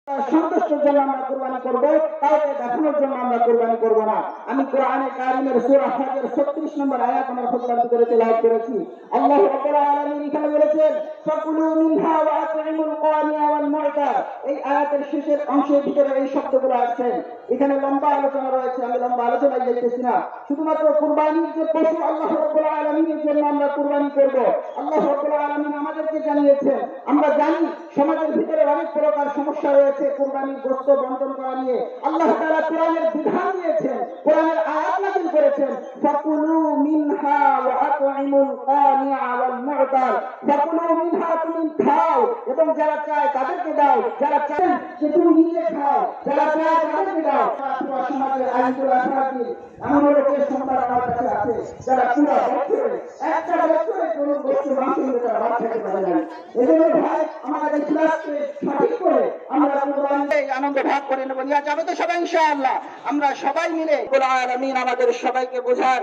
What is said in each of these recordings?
সন্তুষ্টের জন্য আমরা কুরবানি করব, কাউকে দেখানোর জন্য আমরা কুরবানি করব না। আমি কোরআনে কারিমের সূরা হজের 36 নম্বর আয়াত আমার খুতবাতে করে তেলাওয়াত করেছি। আল্লাহ রাব্বুল আলামিন এখানে বলেছেন ফাকুলু মিনহা ওয়া আত'ইমুল কানিয়া ওয়াল মু'তার। এই আয়াতের শেষের অংশের ভিতরে এই শব্দগুলো আছে। এখানে লম্বা আলোচনা রয়েছে, আমি লম্বা আলোচনায় যেতেছি না। শুধুমাত্র কুরবানির যে পশু আল্লাহ রাব্বুল আলামিনের জন্য আমরা কুরবানি করব, আল্লাহ রাব্বুল আলামিন আমাদেরকে জানিয়েছেন। আমরা জানি সমাজের ভিতরে অনেক প্রকার সমস্যা রয়েছে কুরবানির গোশত বন্টন করা নিয়ে। আল্লাহ তাআলা কোরআনের বিধান দিয়েছেন, কোরআনের আয়াত নাযিল করেছেন, ফাকুলু মিনহা ওয়া আত'ইমুল কানিয়া ওয়াল মু'তার। ফাকুলু মিনহা, তুমি খাও এবং যারা চায় তাদেরকে দাও, যারা চায় যে তুমি নিজে খাও, যারা চায় তাদেরকে দাও। পুরো সমাজের আইনগুলো আছে, এমন লোকের সংখ্যা আমার কাছে আছে যারা পুরো বছরে একটা বছরে কোনো বস্তু মাংস নিয়ে তারা ভাত খেতে পারে না। এজন্য ভাই আমাদের ইখলাসকে সঠিক করে আমরা কুরবানিতে আনন্দ ভাগ করে নেব। নিয়ে যাবে তো সবাই ইনশাআল্লাহ। আমরা সবাই মিলে রব্বুল আলামিন আমাদের সবাইকে বোঝার।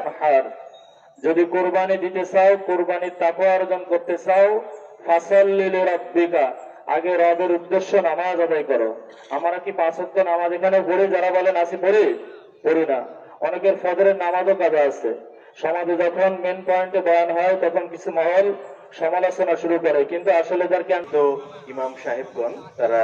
যদি কোরবানি দিতে চাও, কোরবানির তাকওয়া অর্জন করতে চাও, ফাসাল্লি লিরাব্বিকা, আগে রবের উদ্দেশ্য নামাজ আদায় করো। আমরা কি 5 ওয়াক্ত নামাজ এখানে পড়ি? যারা বলেন আসি পড়ি না। অনেকের ফজরের নামাজও কাজে আছে। সমাজে যখন মেন পয়েন্টে বয়ান হয় তখন কিছু মহল সমালোচনা শুরু করে, কিন্তু আসলে যার কেন তো ইমাম সাহেবগণ তারা